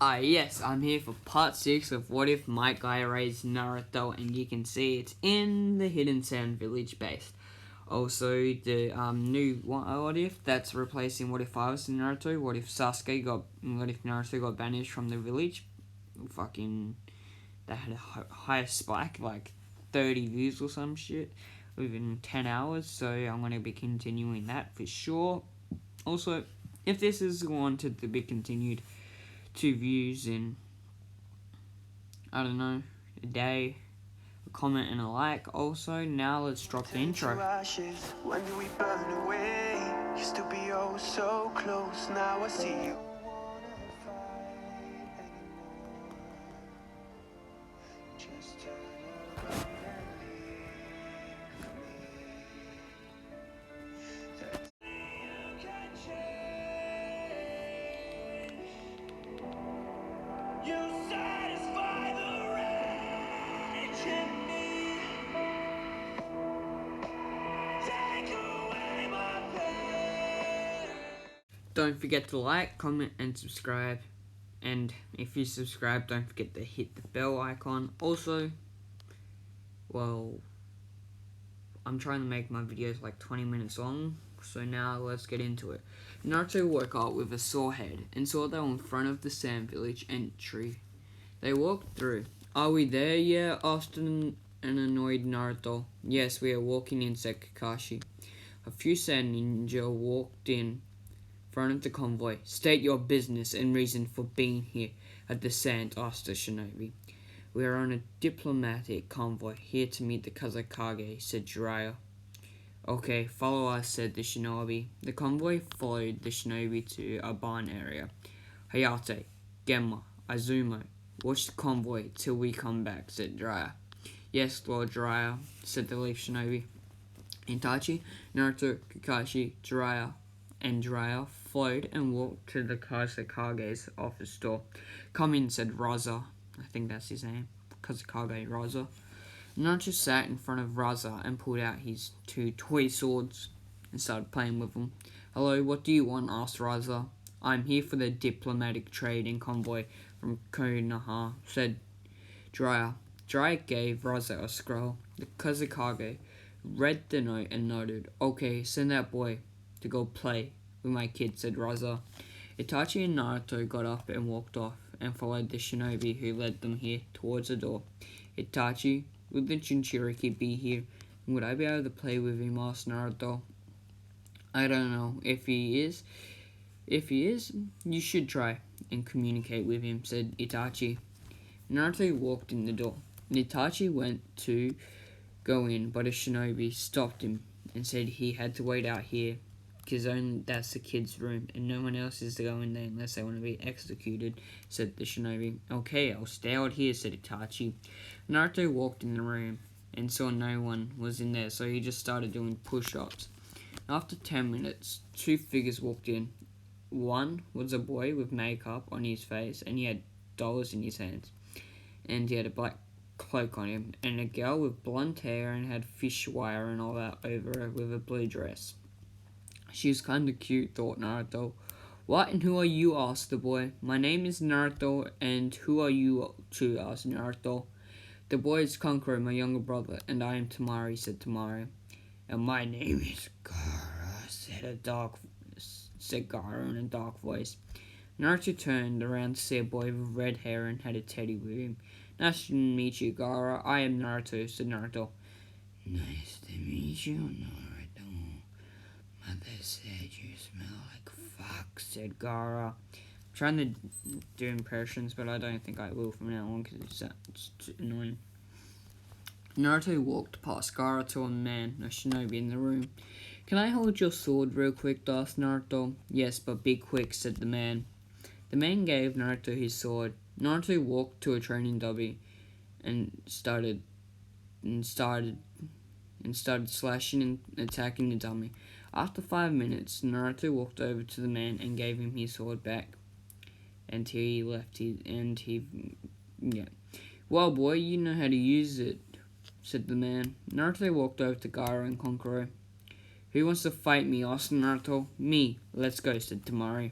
Yes, I'm here for part 6 of What If My Guy Raised Naruto, and you can see it's in the Hidden Sand Village base. Also, the new What If that's replacing What If I Was in Naruto. What if Naruto got banished from the village? Fucking, that had a higher spike, like 30 views or some shit within 10 hours. So I'm gonna be continuing that for sure. Also, if this is wanted to be continued, 2 views in, I don't know, a day, a comment and a like. Also, now let's drop the intro. When do we burn away? Used to be oh so close, now I see you. Don't forget to like, comment and subscribe. And if you subscribe, don't forget to hit the bell icon. Also, well, I'm trying to make my videos like 20 minutes long, so now let's get into it. Naruto woke up with a sore head and saw they were in front of the Sand Village entry. They walked through. "Are we there yet?" asked an annoyed Naruto. "Yes, we are walking in," said Kakashi. A few sand ninja walked in front of the convoy. "State your business and reason for being here at the sand," asked the shinobi. "We are on a diplomatic convoy, here to meet the Kazekage," said Jiraiya. "Okay, follow us," said the shinobi. The convoy followed the shinobi to a barn area. "Hayate, Gemma, Azuma, watch the convoy till we come back," said Jiraiya. "Yes, Lord Jiraiya," said the leaf shinobi. Itachi, Naruto, Kakashi, Jiraiya followed and walked to the Kazekage's office door. "Come in," said Raza. I think that's his name. Kazekage Raza. Naruto sat in front of Raza and pulled out his 2 toy swords and started playing with them. "Hello, what do you want?" asked Raza. "I'm here for the diplomatic trading convoy from Konoha," said Jiraiya. Jiraiya gave Raza a scroll. The Kazekage read the note and nodded. "Okay, send that boy to go play with my kid," said Raza. Itachi and Naruto got up and walked off and followed the shinobi who led them here towards the door. "Itachi, would the Jinchuriki be here? Would I be able to play with him?" asked Naruto. "I don't know. If he is, you should try and communicate with him," said Itachi. Naruto walked in the door. Itachi went to go in, but a shinobi stopped him and said he had to wait out here, because that's the kid's room, and no one else is to go in there unless they want to be executed, said the shinobi. "Okay, I'll stay out here," said Itachi. Naruto walked in the room and saw no one was in there, so he just started doing push-ups. After 10 minutes, 2 figures walked in. One was a boy with makeup on his face, and he had dolls in his hands, and he had a black cloak on him, and a girl with blonde hair and had fish wire and all that over her with a blue dress. She was kinda cute, thought Naruto. "What and who are you?" asked the boy. "My name is Naruto, and who are you too?" asked Naruto. "The boy is Kankuro, my younger brother, and I am Tamari," said Tamari. "And my name is Gaara," said Gaara in a dark voice. Naruto turned around to see a boy with red hair and had a teddy with him. "Nice to meet you, Gaara. I am Naruto," said Naruto. "Nice to meet you, Naruto. Mother said you smell like fuck," said Gaara. I'm trying to do impressions, but I don't think I will from now on because it's too annoying. Naruto walked past Gaara to a man, a shinobi in the room. "Can I hold your sword real quick?" asked Naruto. "Yes, but be quick," said the man. The man gave Naruto his sword. Naruto walked to a training dobby and started slashing and attacking the dummy. After 5 minutes, Naruto walked over to the man and gave him his sword back. "Well, boy, you know how to use it," said the man. Naruto walked over to Gaara and Kankuro. "Who wants to fight me?" asked Naruto. "Me. Let's go," said Tamari.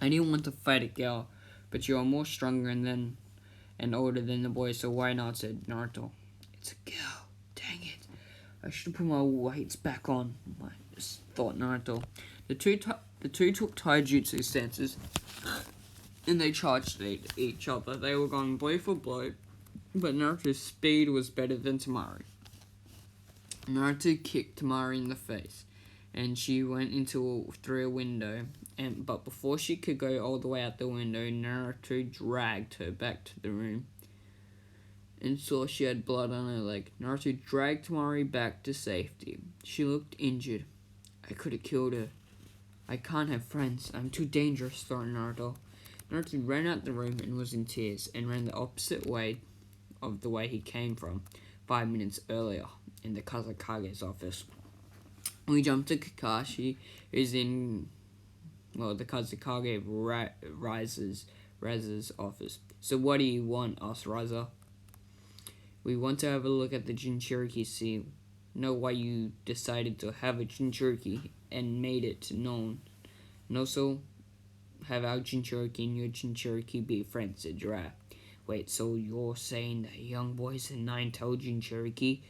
"I didn't want to fight a girl, but you are more stronger and older than the boy, so why not?" said Naruto. "It's a girl. Dang it. I should put my weights back on," thought Naruto. The two took taijutsu stances, and they charged at each other. They were going blow for blow, but Naruto's speed was better than Tamari. Naruto kicked Tamari in the face, and she went through a window. But before she could go all the way out the window, Naruto dragged her back to the room and saw she had blood on her leg. Naruto dragged Tamari back to safety. She looked injured. "I could have killed her. I can't have friends. I'm too dangerous," thought Naruto. Naruto ran out the room and was in tears, and ran the opposite way of the way he came from 5 minutes earlier in the Kazakage's office. We jumped to Kakashi, who's in, the Kazakage Raz's office. "So what do you want?" asked Raza. "We want to have a look at the Jinchuriki, see know why you decided to have a Jinchuriki and made it known. And also have our Jinchuriki and your Jinchuriki be friends," said Jiraiya. "Wait, so you're saying that young boy's a 9-tailed Jinchuriki?"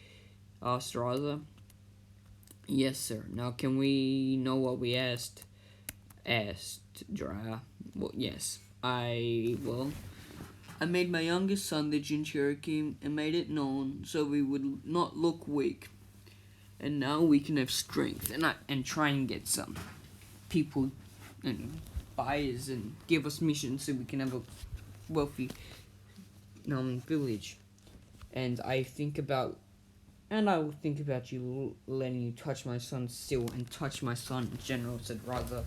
asked Raza. "Yes, sir. Now can we know what we asked?" asked Jiraiya. "Well, yes. I made my youngest son the Jinchuriki and made it known so we would not look weak. And now we can have strength and try and get some people and buyers and give us missions so we can have a wealthy village. And I will think about you letting you touch my son still and touch my son in general," said Raza.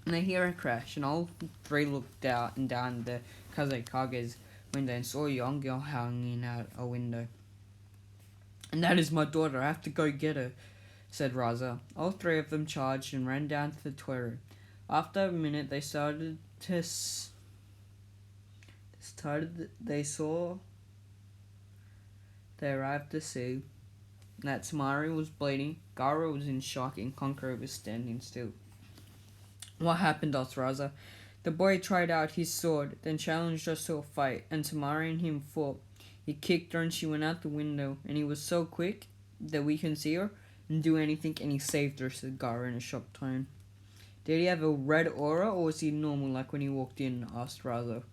And they hear a crash, and all three looked out and down the Kazekage's window and saw a young girl hanging out a window. "And that is my daughter. I have to go get her," said Raza. All three of them charged and ran down to the toy room. After a minute, they saw they arrived to see that Tamari was bleeding, Gara was in shock, and Konkoro was standing still. "What happened?" asked Raza. "The boy tried out his sword, then challenged us to a fight, and Tamari and him fought. He kicked her and she went out the window, and he was so quick that we couldn't see her and do anything, and he saved her," said Gara in a shocked tone. "Did he have a red aura, or was he normal like when he walked in?" asked Raza.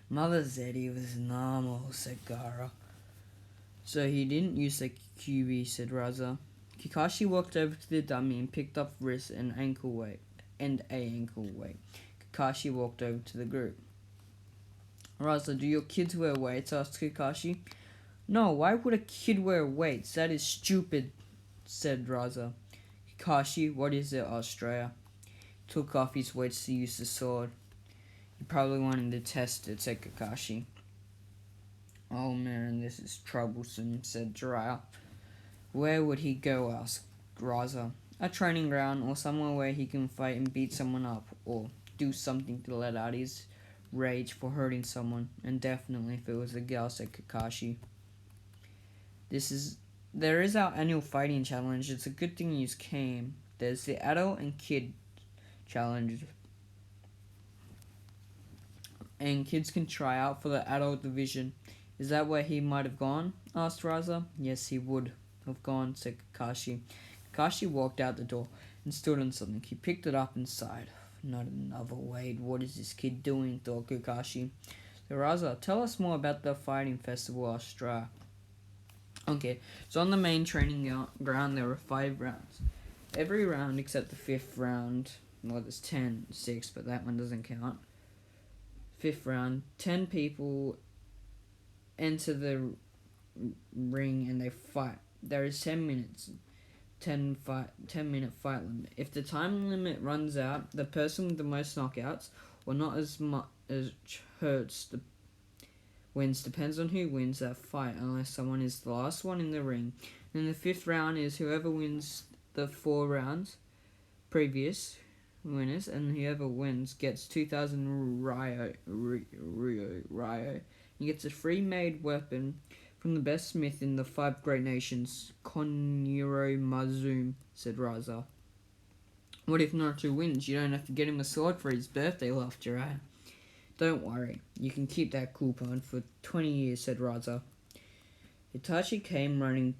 "Mother said he was normal," said Gara. "So he didn't use the QB," said Raza. Kakashi walked over to the dummy and picked up wrist and a ankle weight. Kakashi walked over to the group. "Raza, do your kids wear weights?" asked Kakashi. "No, why would a kid wear weights? That is stupid," said Raza. "Kakashi, what is it?" asked Raya. He took off his weights to use the sword. "He probably wanted to test it," said Kakashi. "Oh man, this is troublesome," said Jiraiya. "Where would he go?" asked Raza. "A training ground, or somewhere where he can fight and beat someone up, or do something to let out his rage for hurting someone. And definitely if it was a girl," said Kakashi. There is our annual fighting challenge. It's a good thing you came. There's the adult and kid challenge, and kids can try out for the adult division. Is that where he might have gone?" asked Raza. "Yes, he would have gone," said Kakashi. Kakashi walked out the door and stood on something. He picked it up and sighed. "Not another Wade. What is this kid doing?" thought Kakashi. So Raza, tell us more about the fighting festival, Australia. Okay, so on the main training ground there were 5 rounds. Every round except the 5th round, there's 10, 6, but that one doesn't count. 5th round, 10 people enter the ring and they fight. There is 10 minutes. 10-minute fight limit. If the time limit runs out, the person with the most knockouts, or not as much as hurts, wins. Depends on who wins that fight, unless someone is the last one in the ring. Then the 5th round is whoever wins the 4 rounds previous winners, and whoever wins gets 2,000 Ryo. He gets a free-made weapon from the best smith in the 5 great nations. "Koniro Mazum," said Raza. What if Naruto wins? You don't have to get him a sword for his birthday, laughed Jiraiya. Don't worry, you can keep that coupon for 20 years, said Raza. Itachi came running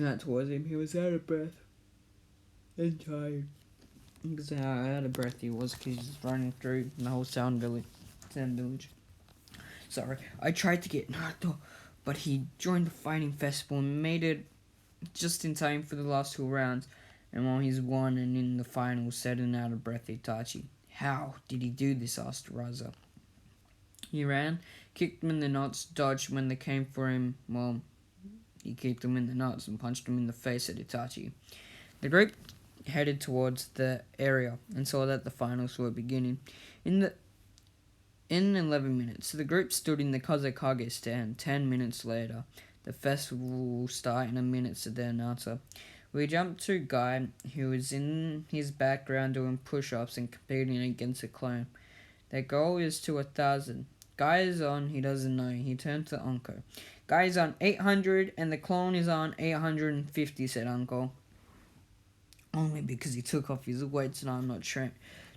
out towards him. He was out of breath and tired. Because how out of breath he was, because he was running through the whole Sand Village. Sorry, I tried to get Naruto, but he joined the fighting festival and made it just in time for the last 2 rounds. And while he's won and in the final, said an out of breath Itachi. How did he do this? Asked Raza. He ran, kicked them in the nuts, dodged when they came for him. Well, he kicked them in the nuts and punched them in the face at Itachi. The group headed towards the area and saw that the finals were beginning. In 11 minutes, the group stood in the Kazekage stand. 10 minutes later, the festival will start in a minute, said the announcer. We jumped to Guy, who was in his background doing push-ups and competing against a clone. Their goal is to 1,000. Guy is on, he doesn't know. He turned to Uncle. Guy is on 800 and the clone is on 850, said Uncle. Only because he took off his weights and I'm not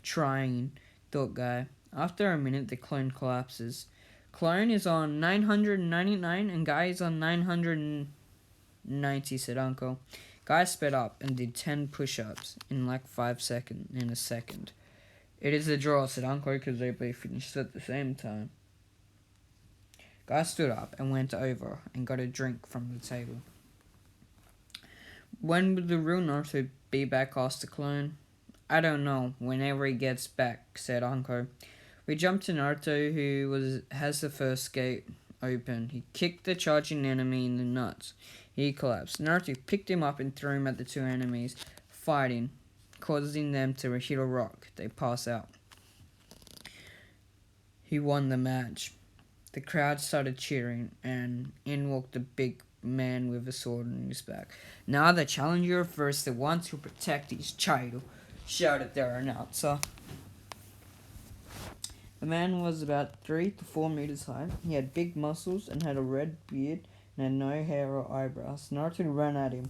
trying, thought Guy. After a minute, the clone collapses. Clone is on 999 and Guy is on 990, said Uncle. Guy sped up and did 10 push-ups in like 5 seconds. In a second. It is a draw, said Uncle, because they both finished at the same time. Guy stood up and went over and got a drink from the table. When will the real Naruto be back? Asked the clone. I don't know. Whenever he gets back, said Uncle. We jumped to Naruto, who has the first gate open. He kicked the charging enemy in the nuts. He collapsed. Naruto picked him up and threw him at the 2 enemies, fighting, causing them to hit a rock. They pass out. He won the match. The crowd started cheering, and in walked the big man with a sword on his back. Now the challenger versus the ones who protect his child, shouted their announcer. The man was about 3 to 4 meters high. He had big muscles and had a red beard and had no hair or eyebrows. Naruto ran at him.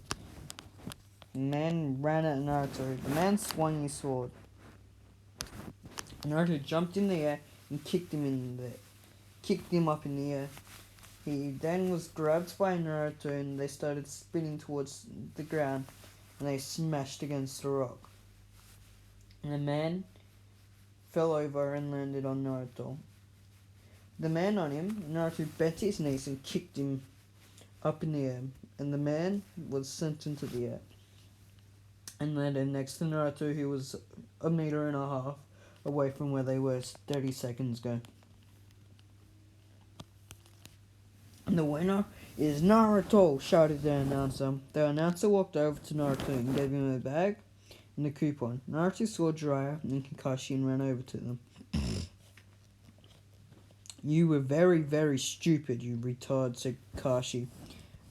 The man ran at Naruto. The man swung his sword. Naruto jumped in the air and kicked him up in the air. He then was grabbed by Naruto and they started spinning towards the ground and they smashed against a rock. And the man fell over and landed on Naruto. The man on him, Naruto bent his knees and kicked him up in the air, and the man was sent into the air and landed next to Naruto, who was 1.5 meters away from where they were 30 seconds ago. And the winner is Naruto, shouted the announcer. The announcer walked over to Naruto and gave him a bag and a coupon. Naruto saw Jiraiya and Kakashi and ran over to them. You were very, very stupid, you retard, said Kakashi.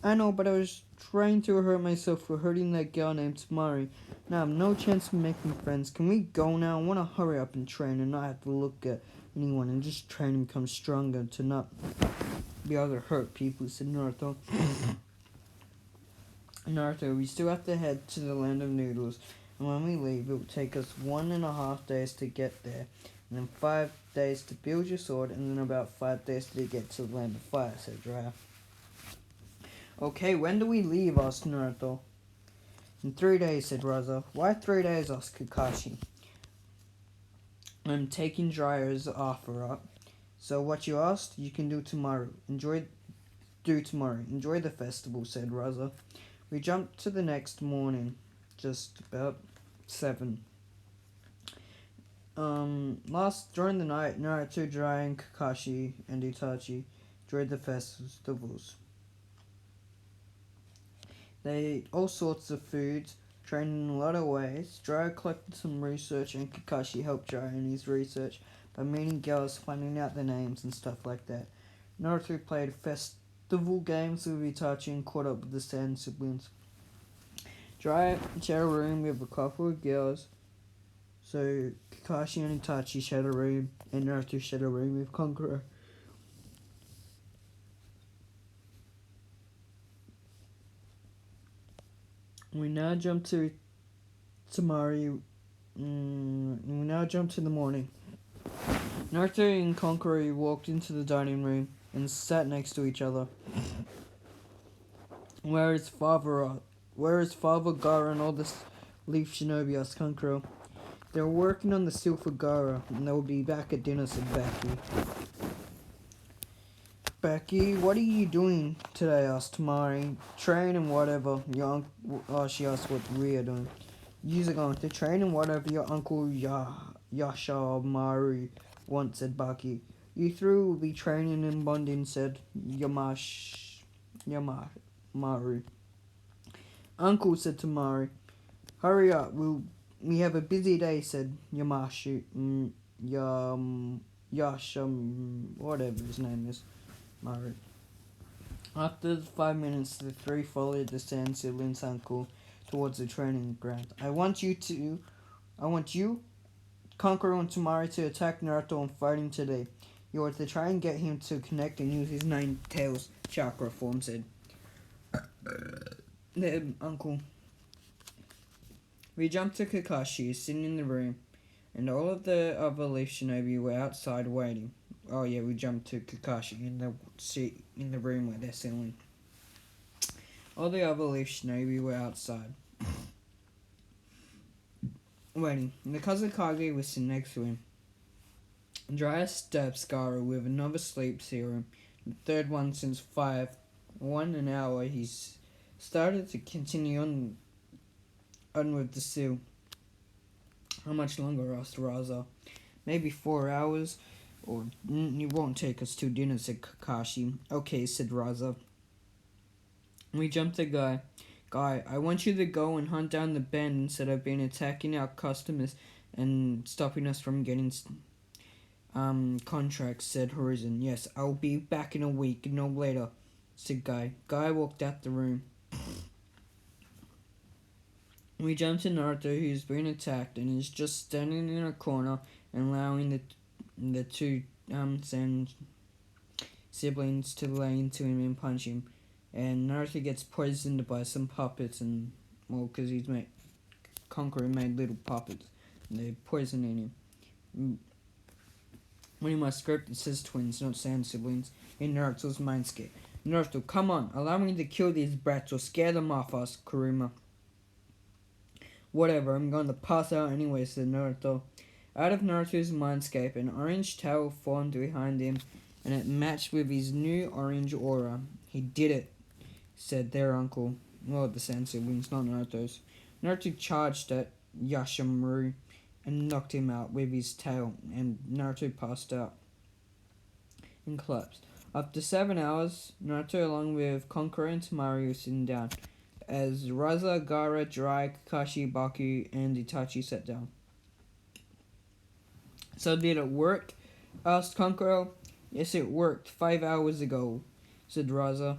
I know, but I was trying to hurt myself for hurting that girl named Tamari. Now I have no chance of making friends. Can we go now? I want to hurry up and train and not have to look at anyone and just train and become stronger to not be able to hurt people, said Naruto. Naruto, we still have to head to the land of noodles, and when we leave, it will take us 1.5 days to get there, and then 5 days to build your sword, and then about 5 days to get to the land of fire, said Jiraiya. Okay, when do we leave? Asked Naruto. In 3 days, said Raza. Why 3 days? Asked Kakashi. I'm taking Jiraiya's offer up. So what you asked, you can do tomorrow. Enjoy the festival, said Raza. We jumped to the next morning, just about 7. During the night, Naruto, Jiraiya, and Kakashi and Itachi enjoyed the festivals. They ate all sorts of foods, trained in a lot of ways. Jiraiya collected some research and Kakashi helped Jiraiya in his research by meeting girls, finding out their names and stuff like that. Naruto played festival games with Itachi and caught up with the Sand siblings. Jiraiya shared a room with a couple of girls, so Kakashi and Itachi shared a room and Naruto shared a room with Conqueror. We now jump to Tamari. We now jump to the morning. Naruto and Konkori walked into the dining room and sat next to each other. Where is Father? Where is Father Gara and all this Leaf Shinobi? Asked Kankuro. They're working on the seal for Gara, and they'll be back at dinner, said Becky. Becky, what are you doing today? Asked Tamari. Training, whatever. She asked what Ria doing. You're going to train and whatever your uncle Yashamari wants, said Baki. You three will be training and bonding, said Yamaru. Uncle, said Tamari. Hurry up, we have a busy day, said Yasham, whatever his name is, Maru. After 5 minutes, the three followed the sand siblings' uncle towards the training ground. I want you, Kankuro and Tamari, to attack Naruto and fight him today. You are to try and get him to connect and use his 9 tails chakra form, said the uncle. We jumped to Kakashi, sitting in the room, and all of the other Leaf Shinobi were outside waiting. Oh yeah, we jumped to Kakashi in the room where they're sitting. All the other Leaf Shinobi were outside waiting. The Kazakage was sitting next to him. Jiraiya stabs Gaara with another sleep serum, the third one since 1 an hour. He's started to continue on with the seal. How much longer? Asked Raza. Maybe 4 hours, or it won't take us to dinner, said Kakashi. Okay, said Raza. We jumped to Guy. Guy, I want you to go and hunt down the band instead of being attacking our customers and stopping us from getting contracts, said Horizon. Yes, I'll be back in a week, no later, said Guy. Guy walked out the room. We jumped to Naruto, who's been attacked and is just standing in a corner and allowing the two Sand siblings to lay into him and punch him. And Naruto gets poisoned by some puppets, and because Kankuro made little puppets, and they're poisoning him. When in my script it says twins, not Sand siblings, in Naruto's mindscape. Naruto, come on, allow me to kill these brats or scare them off, asked Kuruma. Whatever, I'm going to pass out anyway, said Naruto. Out of Naruto's mindscape, an orange tail formed behind him, and it matched with his new orange aura. He did it, said their uncle. Well, the Sand siblings, not Naruto's. Naruto charged at Yashimaru and knocked him out with his tail, and Naruto passed out and collapsed. After 7 hours, Naruto, along with Konkuro and Tamari, were sitting down, as Raza, Gaara, Jiraiya, Kakashi, Baku, and Itachi sat down. So did it work? Asked Konkuro. Yes, it worked 5 hours ago, said Raza.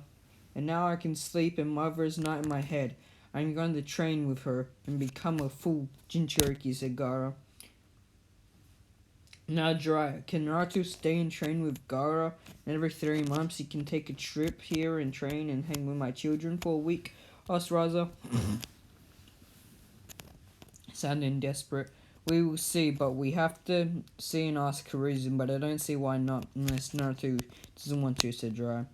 And now I can sleep and Mother is not in my head. I'm going to train with her and become a full Jinchuriki, said Gaara. Now Jiraiya, can Naruto stay and train with Gaara? And every 3 months he can take a trip here and train and hang with my children for a week? Asked Raza. Sounding desperate. We will see, but we have to see and ask her reason, but I don't see why not, unless Naruto doesn't want to, said Jiraiya.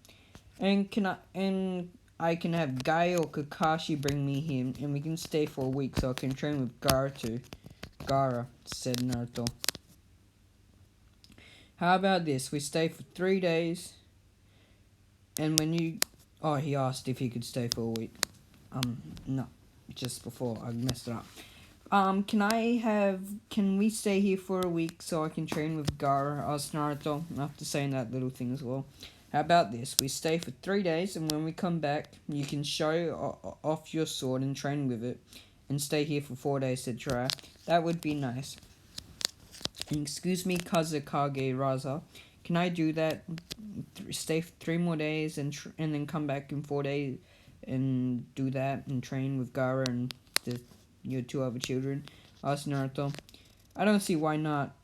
And I can have Guy or Kakashi bring me here, and we can stay for a week so I can train with Gaara too. Gaara, said Naruto. How about this? We stay for 3 days, and when you... Oh, he asked if he could stay for a week. No, just before I messed it up. Can we stay here for a week so I can train with Gaara? Asked Naruto, after saying that little thing as well. How about this? We stay for 3 days, and when we come back, you can show off your sword and train with it, and stay here for 4 days, said Jiraiya. That would be nice. Excuse me, Kazakage Raza. Can I do that? Stay for 3 more days and then come back in 4 days and do that and train with Gaara and your 2 other children? Asked Naruto. I don't see why not.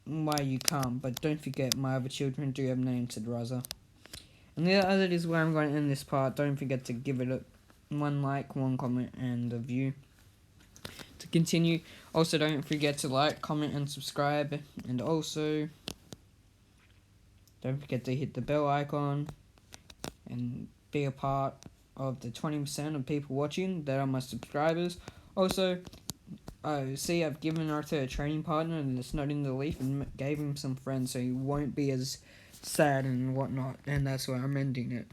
Why you can't, but don't forget my other children do have names, said Raza. And that is where I'm going to end this part. Don't forget to give it 1 like, 1 comment, and a view. To continue. Also, don't forget to like, comment, and subscribe. And also, don't forget to hit the bell icon and be a part of the 20% of people watching that are my subscribers. Also, see, I've given Naruto a training partner and it's not in the leaf, and gave him some friends so he won't be as sad and whatnot. And that's why I'm ending it.